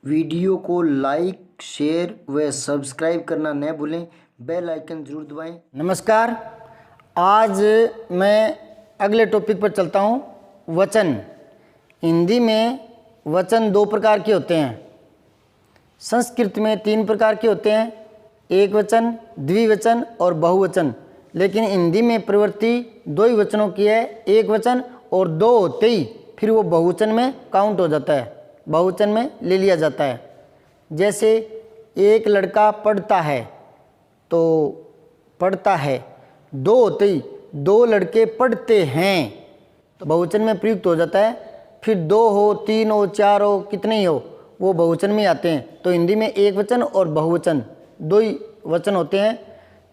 Video को like share व subscribe करना न भूलें, बेल आइकन जरूर दबाएं। नमस्कार, आज मैं अगले टॉपिक पर चलता हूँ। वचन। हिंदी में वचन दो प्रकार के होते हैं, संस्कृत में तीन प्रकार के होते हैं, एक वचन, द्विवचन और बहुवचन। लेकिन हिंदी में प्रवृत्ति दो ही वचनों की है, एक वचन और दो होते ही फिर वो बहुवचन में काउंट हो जाता है, बहुवचन में ले लिया जाता है। जैसे एक लड़का पढ़ता है तो पढ़ता है, दो होते ही दो लड़के पढ़ते हैं तो बहुवचन में प्रयुक्त हो जाता है। फिर दो हो, तीन हो, चार हो, कितने ही हो, वो बहुवचन में आते हैं। तो हिंदी में एक वचन और बहुवचन दो ही वचन होते हैं।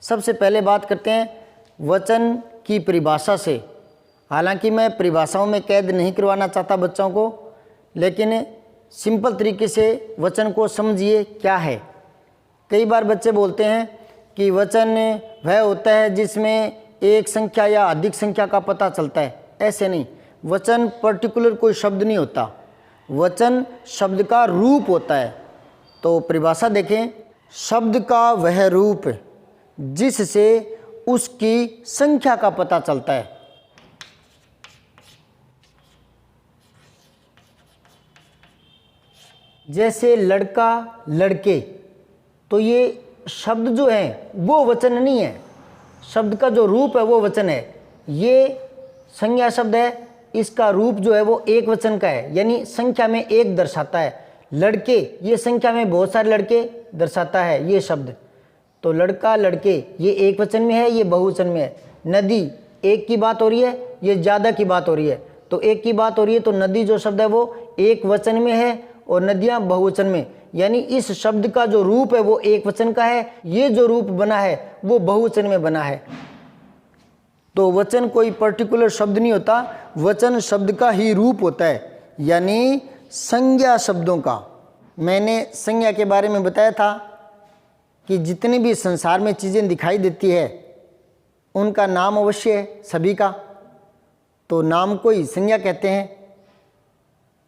सबसे पहले बात करते हैं वचन की परिभाषा से। हालांकि मैं परिभाषाओं में कैद नहीं करवाना चाहता बच्चों को, लेकिन सिंपल तरीके से वचन को समझिए क्या है। कई बार बच्चे बोलते हैं कि वचन वह होता है जिसमें एक संख्या या अधिक संख्या का पता चलता है। ऐसे नहीं, वचन पर्टिकुलर कोई शब्द नहीं होता, वचन शब्द का रूप होता है। तो परिभाषा देखें, शब्द का वह रूप जिससे उसकी संख्या का पता चलता है। जैसे लड़का, लड़के, तो ये शब्द जो है वो वचन नहीं है, शब्द का जो रूप है वो वचन है। ये संज्ञा शब्द है, इसका रूप जो है वो एक वचन का है, यानी संख्या में एक दर्शाता है। लड़के, ये संख्या में बहुत सारे लड़के दर्शाता है ये शब्द। तो लड़का, लड़के, ये एक वचन में है, ये बहुवचन में है। नदी, एक की बात हो रही है, ये ज़्यादा की बात हो रही है। तो एक की बात हो रही है तो नदी जो शब्द है वो एक वचन में है और नदियाँ बहुवचन में, यानी इस शब्द का जो रूप है वो एक वचन का है, ये जो रूप बना है वो बहुवचन में बना है। तो वचन कोई पर्टिकुलर शब्द नहीं होता, वचन शब्द का ही रूप होता है, यानी संज्ञा शब्दों का। मैंने संज्ञा के बारे में बताया था कि जितनी भी संसार में चीज़ें दिखाई देती है उनका नाम अवश्य है सभी का, तो नाम को ही संज्ञा कहते हैं।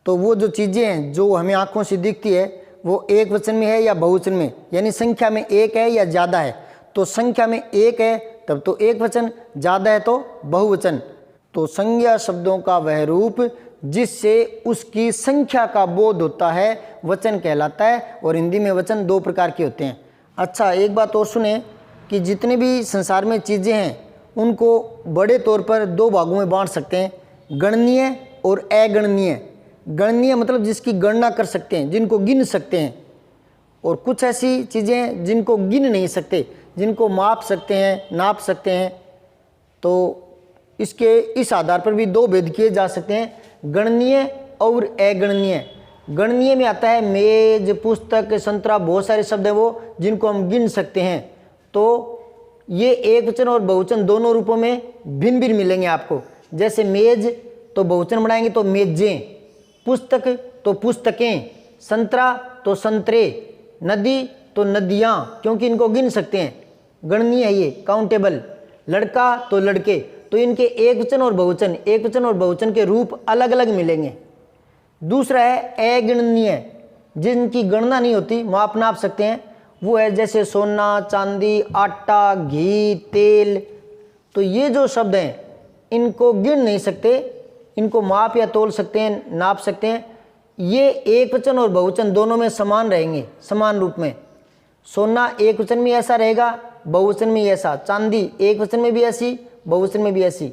तो वो जो चीज़ें हैं जो हमें आँखों से दिखती है वो एक वचन में है या बहुवचन में, यानी संख्या में एक है या ज़्यादा है। तो संख्या में एक है तब तो एक वचन, ज़्यादा है तो बहुवचन। तो संज्ञा शब्दों का वह रूप जिससे उसकी संख्या का बोध होता है वचन कहलाता है। और हिंदी में वचन दो प्रकार के होते हैं। अच्छा, एक बात और सुने कि जितने भी संसार में चीज़ें हैं उनको बड़े तौर पर दो भागों में बांट सकते हैं, गणनीय और अगणनीय। गणनीय मतलब जिसकी गणना कर सकते हैं, जिनको गिन सकते हैं, और कुछ ऐसी चीज़ें जिनको गिन नहीं सकते, जिनको माप सकते हैं, नाप सकते हैं। तो इसके इस आधार पर भी दो भेद किए जा सकते हैं, गणनीय और अगणनीय। गणनीय में आता है मेज, पुस्तक, संतरा, बहुत सारे शब्द हैं वो जिनको हम गिन सकते हैं। तो ये एक वचन और बहुवचन दोनों रूपों में भिन्न भिन्न मिलेंगे आपको। जैसे मेज तो बहुवचन बनाएंगे तो मेजें, पुस्तक तो पुस्तकें, संतरा तो संतरे, नदी तो नदियाँ, क्योंकि इनको गिन सकते हैं, गणनीय है ये, काउंटेबल। लड़का तो लड़के, तो इनके एक वचन और बहुवचन, एक वचन और बहुवचन के रूप अलग अलग मिलेंगे। दूसरा है अगणनीय, जिनकी गणना नहीं होती, माप नाप सकते हैं, वो है जैसे सोना, चांदी, आटा, घी, तेल। तो ये जो शब्द हैं इनको गिन नहीं सकते, इनको माप या तोल सकते हैं, नाप सकते हैं। ये एक वचन और बहुवचन दोनों में समान रहेंगे, समान रूप में। सोना एक वचन में ऐसा रहेगा, बहुवचन में ऐसा। चांदी एक वचन में भी ऐसी, बहुवचन में भी ऐसी।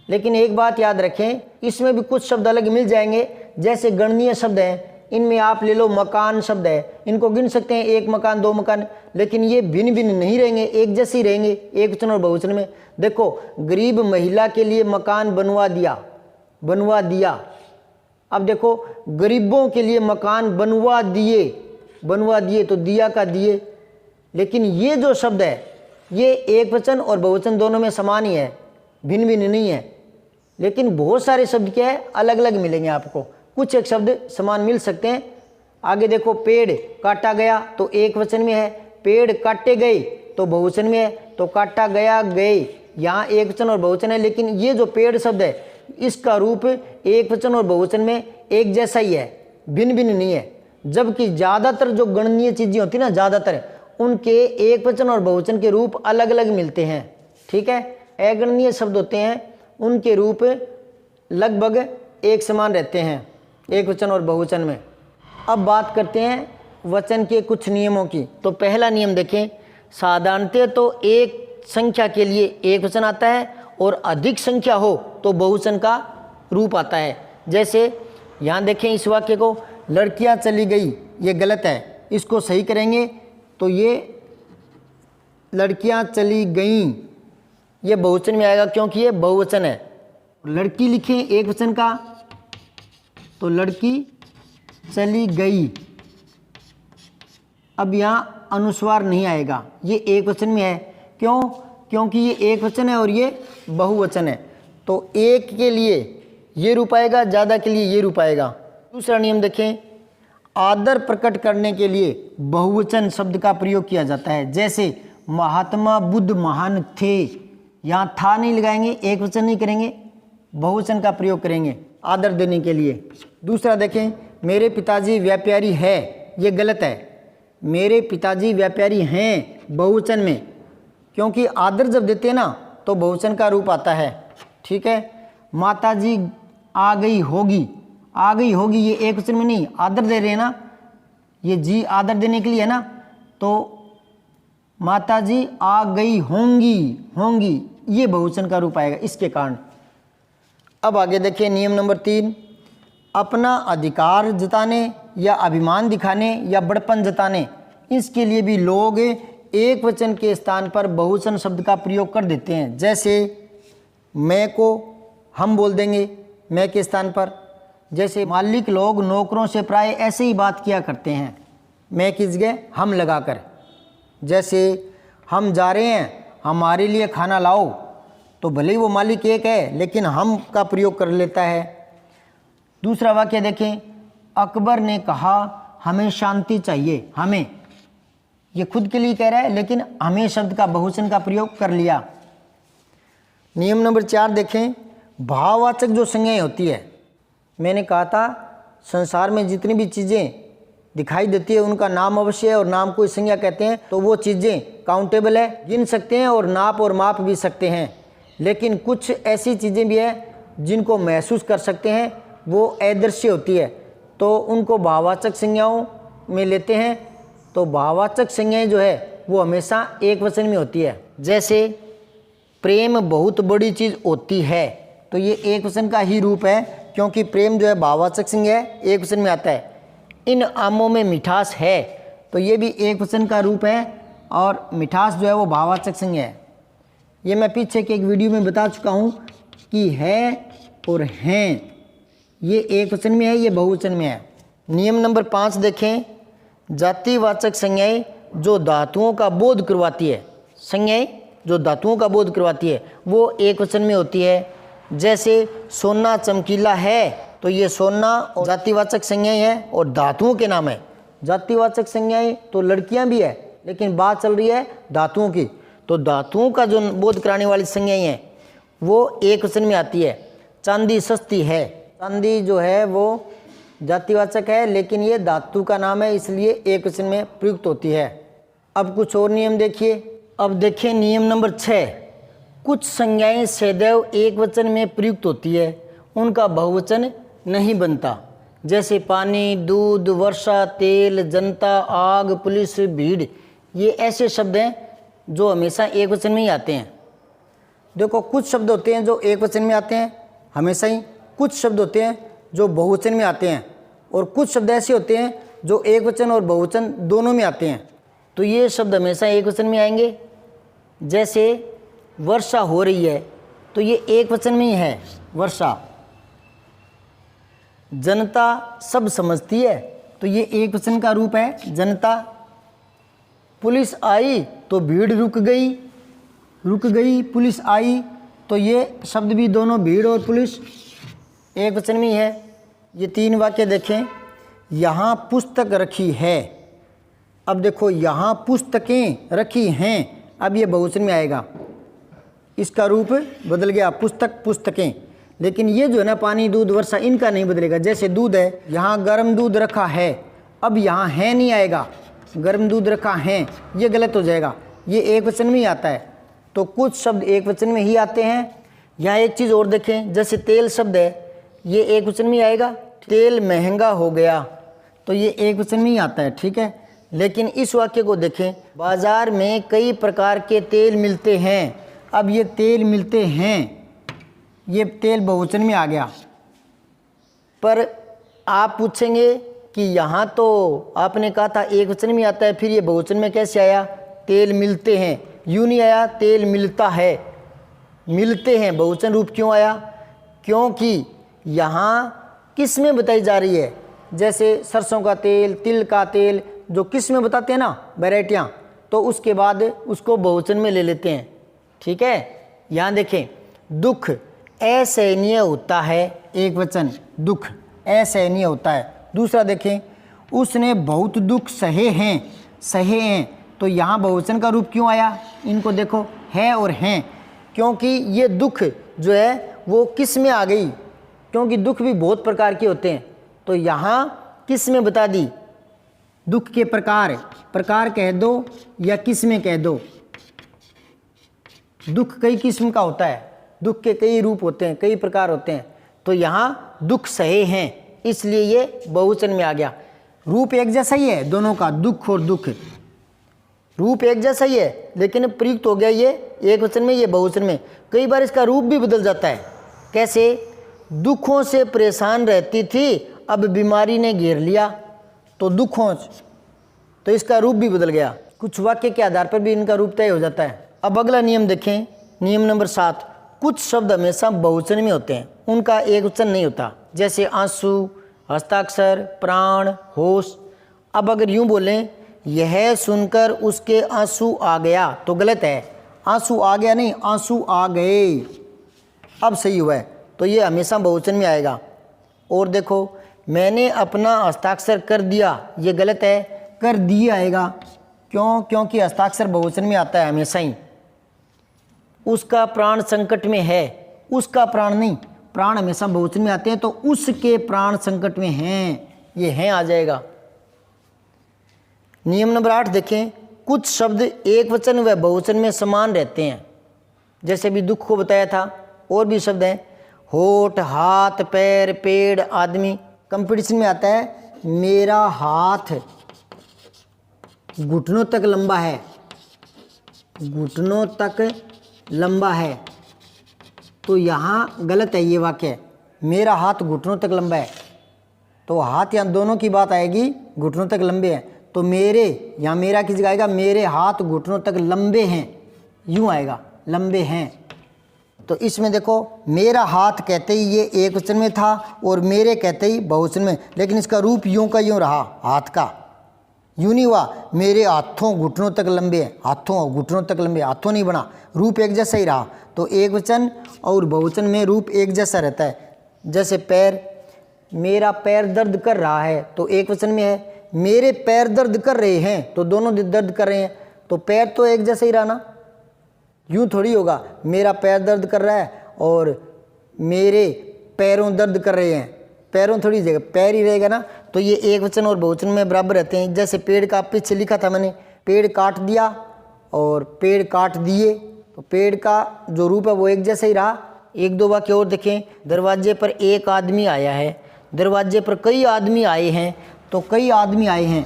लेकिन एक बात याद रखें, इसमें भी कुछ शब्द अलग मिल जाएंगे। जैसे गणनीय शब्द हैं, इनमें आप ले लो मकान शब्द है, इनको गिन सकते हैं, एक मकान, दो मकान, लेकिन ये भिन्न भिन्न नहीं रहेंगे, एक जैसे ही रहेंगे एक वचन और बहुवचन में। देखो, गरीब महिला के लिए मकान बनवा दिया, बनवा दिया। अब देखो, गरीबों के लिए मकान बनवा दिए, बनवा दिए, तो दिया का दिए। लेकिन ये जो शब्द है ये एक वचन और बहुवचन दोनों में समान ही है, भिन्न भिन्न नहीं है। लेकिन बहुत सारे शब्द क्या है, अलग अलग मिलेंगे आपको। कुछ एक शब्द समान मिल सकते हैं। आगे देखो, पेड़ काटा गया तो एक वचन में है, पेड़ काटे गए तो बहुवचन में है। तो काटा गया, गए, यहाँ एक वचन और बहुवचन है। लेकिन ये जो पेड़ शब्द है इसका रूप एक वचन और बहुवचन में एक जैसा ही है, भिन्न भिन्न नहीं है। जबकि ज़्यादातर जो गणनीय चीज़ें होती है ना, ज़्यादातर उनके एक वचन और बहुवचन के रूप अलग अलग मिलते हैं। ठीक है, अगणनीय शब्द होते हैं उनके रूप लगभग एक समान रहते हैं एक वचन और बहुवचन में। अब बात करते हैं वचन के कुछ नियमों की। तो पहला नियम देखें, साधारणतः तो एक संख्या के लिए एक वचन आता है और अधिक संख्या हो तो बहुवचन का रूप आता है। जैसे यहाँ देखें इस वाक्य को, लड़कियाँ चली गई, ये गलत है, इसको सही करेंगे तो ये लड़कियाँ चली गईं, ये बहुवचन में आएगा क्योंकि ये बहुवचन है। लड़की लिखें एक वचन का तो लड़की चली गई, अब यहाँ अनुस्वार नहीं आएगा, ये एक वचन में है। क्यों? क्योंकि ये एक वचन है और ये बहुवचन है, तो एक के लिए ये रूप आएगा, ज़्यादा के लिए ये रूप आएगा। दूसरा नियम देखें, आदर प्रकट करने के लिए बहुवचन शब्द का प्रयोग किया जाता है। जैसे महात्मा बुद्ध महान थे, यहाँ था नहीं लगाएंगे, एक वचन नहीं करेंगे, बहुवचन का प्रयोग करेंगे आदर देने के लिए। दूसरा देखें, मेरे पिताजी व्यापारी है, ये गलत है। मेरे पिताजी व्यापारी हैं बहुवचन में, क्योंकि आदर जब देते हैं ना तो बहुवचन का रूप आता है। ठीक है, माताजी आ गई होगी, आ गई होगी ये एक वचन में नहीं, आदर दे रहे हैं ना, ये जी आदर देने के लिए है ना, तो माताजी आ गई होंगी, होंगी ये बहुवचन का रूप आएगा इसके कारण। अब आगे देखिए नियम नंबर 3, अपना अधिकार जताने या अभिमान दिखाने या बड़पन जताने, इसके लिए भी लोग एक वचन के स्थान पर बहुवचन शब्द का प्रयोग कर देते हैं। जैसे मैं को हम बोल देंगे मैं के स्थान पर। जैसे मालिक लोग नौकरों से प्राय ऐसे ही बात किया करते हैं, मैं की जगह हम लगाकर। जैसे हम जा रहे हैं, हमारे लिए खाना लाओ, तो भले ही वो मालिक एक है लेकिन हम का प्रयोग कर लेता है। दूसरा वाक्य देखें, अकबर ने कहा हमें शांति चाहिए, हमें, ये खुद के लिए कह रहा है लेकिन हमें शब्द का बहुवचन का प्रयोग कर लिया। नियम नंबर 4 देखें, भाववाचक जो संज्ञाएं होती है, मैंने कहा था संसार में जितनी भी चीज़ें दिखाई देती है उनका नाम अवश्य है और नाम को संज्ञा कहते हैं। तो वो चीज़ें काउंटेबल है, गिन सकते हैं और नाप और माप भी सकते हैं। लेकिन कुछ ऐसी चीज़ें भी हैं जिनको महसूस कर सकते हैं, वो अदृश्य होती है, तो उनको भाववाचक संज्ञाओं में लेते हैं। तो भाववाचक संज्ञाएं जो है वो हमेशा एक वचन में होती है। जैसे प्रेम बहुत बड़ी चीज़ होती है, तो ये एक वचन का ही रूप है, क्योंकि प्रेम जो है भाववाचक संज्ञा है, एक वचन में आता है। इन आमों में मिठास है, तो ये भी एक वचन का रूप है और मिठास जो है वो भाववाचक संज्ञा है। ये मैं पीछे के एक वीडियो में बता चुका हूँ कि है और हैं, ये एक वचन में है, ये बहुवचन में है। नियम नंबर 5 देखें, जातिवाचक संज्ञाएं जो धातुओं का बोध करवाती है, संज्ञाएं जो धातुओं का बोध करवाती है वो एक वचन में होती है। जैसे सोना चमकीला है, तो ये सोना जातिवाचक संज्ञाएं है और धातुओं के नाम है। जातिवाचक संज्ञाएं तो लड़कियां भी है, लेकिन बात चल रही है धातुओं की, तो धातुओं का जो बोध कराने वाली संज्ञाएं हैं वो एक वचन में आती है। चांदी सस्ती है, चांदी जो है वो जातिवाचक है लेकिन ये धातु का नाम है, इसलिए एक वचन में प्रयुक्त होती है। अब कुछ और नियम देखिए। अब देखिए नियम नंबर 6, कुछ संज्ञाएं सदैव एक वचन में प्रयुक्त होती है, उनका बहुवचन नहीं बनता। जैसे पानी, दूध, वर्षा, तेल, जनता, आग, पुलिस, भीड़, ये ऐसे शब्द हैं जो हमेशा एक वचन में ही आते हैं। देखो कुछ शब्द होते हैं जो एक वचन में आते हैं हमेशा ही, कुछ शब्द होते हैं जो बहुवचन में आते हैं, और कुछ शब्द ऐसे होते हैं जो एक वचन और बहुवचन दोनों में आते हैं। तो ये शब्द हमेशा एक वचन में आएंगे। जैसे वर्षा हो रही है, तो ये एक वचन में ही है, वर्षा। जनता सब समझती है, तो ये एक वचन का रूप है, जनता। पुलिस आई तो भीड़ रुक गई, रुक गई, पुलिस आई, तो ये शब्द भी दोनों भीड़ और पुलिस एक वचन में ही है। ये 3 वाक्य देखें। यहाँ पुस्तक रखी है, अब देखो यहाँ पुस्तकें रखी हैं, अब ये बहुवचन में आएगा, इसका रूप बदल गया, पुस्तक, पुस्तकें। लेकिन ये जो है ना पानी, दूध, वर्षा, इनका नहीं बदलेगा। जैसे दूध है, यहाँ गर्म दूध रखा है, अब यहाँ है नहीं आएगा, गर्म दूध रखा है, ये गलत हो जाएगा, ये एक वचन में ही आता है। तो कुछ शब्द एक वचन में ही आते हैं। यहाँ एक चीज़ और देखें, जैसे तेल शब्द है, ये एक वचन में ही आएगा। तेल महंगा हो गया, तो ये एक वचन में ही आता है, ठीक है। लेकिन इस वाक्य को देखें, बाजार में कई प्रकार के तेल मिलते हैं। अब ये तेल मिलते हैं, ये तेल बहुवचन में आ गया। पर आप पूछेंगे कि यहाँ तो आपने कहा था एक वचन में आता है, फिर ये बहुवचन में कैसे आया? तेल मिलते हैं, यूँ नहीं आया, तेल मिलता है, मिलते हैं, बहुवचन रूप क्यों आया? क्योंकि यहाँ किस में बताई जा रही है। जैसे सरसों का तेल, तिल का तेल, जो किस में बताते हैं ना वैरायटियाँ, तो उसके बाद उसको बहुवचन में ले लेते हैं, ठीक है। यहाँ देखें, दुख असहनीय होता है, एक वचन, दुख असहनीय होता है। दूसरा देखें, उसने बहुत दुख सहे हैं, तो यहाँ बहुवचन का रूप क्यों आया? इनको देखो, है और हैं, क्योंकि ये दुख जो है वो किस में आ गई, क्योंकि दुख भी बहुत प्रकार के होते हैं। तो यहाँ किस में बता दी? दुख के प्रकार कह दो या किस में कह दो। दुख कई किस्म का होता है, दुख के कई रूप होते हैं, कई प्रकार होते हैं। तो यहाँ दुख सहे हैं, इसलिए ये बहुवचन में आ गया। रूप एक जैसा ही है दोनों का, दुख और दुख, रूप एक जैसा ही है, लेकिन प्रयुक्त हो गया ये एक वचन में, ये बहुवचन में। कई बार इसका रूप भी बदल जाता है। कैसे? दुखों से परेशान रहती थी, अब बीमारी ने घेर लिया, तो दुखों, तो इसका रूप भी बदल गया। कुछ वाक्य के आधार पर भी इनका रूप तय हो जाता है। अब अगला नियम देखें, नियम नंबर 7। कुछ शब्द हमेशा बहुवचन में होते हैं, उनका एक वचन नहीं होता। जैसे आंसू, हस्ताक्षर, प्राण, होश। अब अगर यूं बोलें, यह सुनकर उसके आंसू आ गया, तो गलत है। आंसू आ गया नहीं, आंसू आ गए, अब सही हुआ है। तो ये हमेशा बहुवचन में आएगा। और देखो, मैंने अपना हस्ताक्षर कर दिया, ये गलत है, कर दिए आएगा। क्यों? क्योंकि हस्ताक्षर बहुवचन में आता है हमेशा ही। उसका प्राण संकट में है, उसका प्राण नहीं, प्राण हमेशा बहुवचन में आते हैं, तो उसके प्राण संकट में हैं, ये हैं आ जाएगा। नियम नंबर 8 देखें, कुछ शब्द एक वचन व बहुवचन में समान रहते हैं। जैसे भी दुख को बताया था, और भी शब्द हैं, होठ, हाथ, पैर, पेड़, आदमी। कंपटीशन में आता है, मेरा हाथ घुटनों तक लंबा है, घुटनों तक लंबा है, तो यहाँ गलत है ये वाक्य। मेरा हाथ घुटनों तक लंबा है, तो हाथ यहाँ दोनों की बात आएगी, घुटनों तक लंबे हैं, तो मेरे, यहाँ मेरा किस जगह आएगा? मेरे हाथ घुटनों तक लंबे हैं, यूँ आएगा, लंबे हैं। तो इसमें देखो, मेरा हाथ कहते ही ये एक वचन में था, और मेरे कहते ही बहुवचन में, लेकिन इसका रूप यूं का यूं रहा, हाथ का, यूं नहीं हुआ मेरे हाथों घुटनों तक लंबे हैं, हाथों घुटनों तक लंबे, हाथों नहीं बना, रूप एक जैसा ही रहा। तो एक वचन और बहुवचन में रूप एक जैसा रहता है। जैसे पैर, मेरा पैर दर्द कर रहा है, तो एक वचन में है। मेरे पैर दर्द कर रहे हैं, तो दोनों दर्द कर रहे हैं, तो पैर तो एक जैसा ही रहा ना। यूँ थोड़ी होगा मेरा पैर दर्द कर रहा है और मेरे पैरों दर्द कर रहे हैं, पैरों थोड़ी जगह पैर ही रहेगा ना। तो ये एक वचन और बहुवचन में बराबर रहते हैं। जैसे पेड़ का पीछे लिखा था मैंने, पेड़ काट दिया और पेड़ काट दिए, तो पेड़ का जो रूप है वो एक जैसा ही रहा। एक दो वाक्य और देखें, दरवाजे पर एक आदमी आया है, दरवाजे पर कई आदमी आए हैं, तो कई आदमी आए हैं,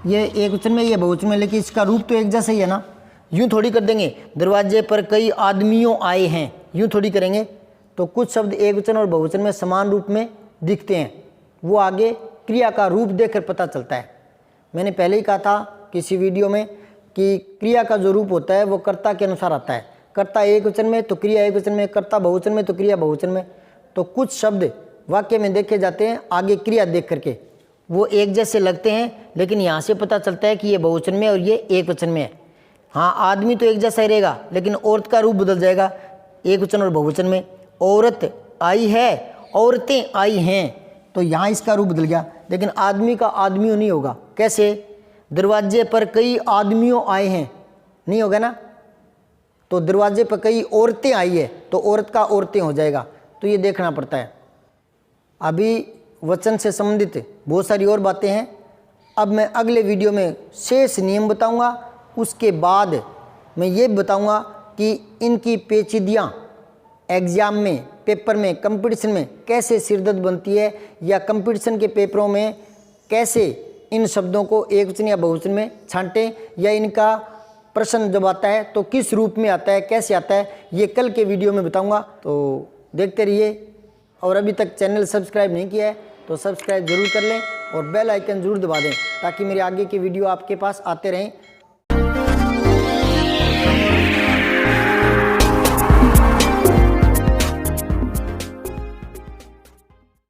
ये एक वचन में, ये बहुवचन में, लेकिन इसका रूप तो एक जैसा ही है ना। यूँ थोड़ी कर देंगे दरवाजे पर कई आदमियों आए हैं, यूँ थोड़ी करेंगे। तो कुछ शब्द एक वचन और बहुवचन में समान रूप में दिखते हैं, वो आगे क्रिया का रूप देखकर पता चलता है। मैंने पहले ही कहा था किसी वीडियो में कि क्रिया का जो रूप होता है वो कर्ता के अनुसार आता है। कर्ता एक वचन में तो क्रिया एक वचन में, कर्ता बहुवचन में तो क्रिया बहुवचन में। तो कुछ शब्द वाक्य में देखे जाते हैं आगे क्रिया देख करके, वो एक जैसे लगते हैं, लेकिन यहाँ से पता चलता है कि ये बहुवचन में और ये एक वचन में है। हाँ, आदमी तो एक जैसा ही रहेगा, लेकिन औरत का रूप बदल जाएगा एक वचन और बहुवचन में। औरत आई है, औरतें आई हैं, तो यहाँ इसका रूप बदल गया, लेकिन आदमी का आदमियों नहीं होगा। कैसे? दरवाजे पर कई आदमियों आए हैं, नहीं होगा ना। तो दरवाजे पर कई औरतें आई है, तो औरत का औरतें हो जाएगा। तो ये देखना पड़ता है। अभी वचन से संबंधित बहुत सारी और बातें हैं, अब मैं अगले वीडियो में शेष नियम बताऊंगा। उसके बाद मैं ये बताऊंगा कि इनकी पेचीदियाँ एग्ज़ाम में, पेपर में, कंपटीशन में कैसे सिरदर्द बनती है, या कंपटीशन के पेपरों में कैसे इन शब्दों को एकवचन या बहुवचन में छांटें, या इनका प्रश्न जब आता है तो किस रूप में आता है, कैसे आता है, ये कल के वीडियो में बताऊंगा। तो देखते रहिए। और अभी तक चैनल सब्सक्राइब नहीं किया है तो सब्सक्राइब जरूर कर लें और बेल आइकन जरूर दबा दें ताकि मेरे आगे की वीडियो आपके पास आते रहें।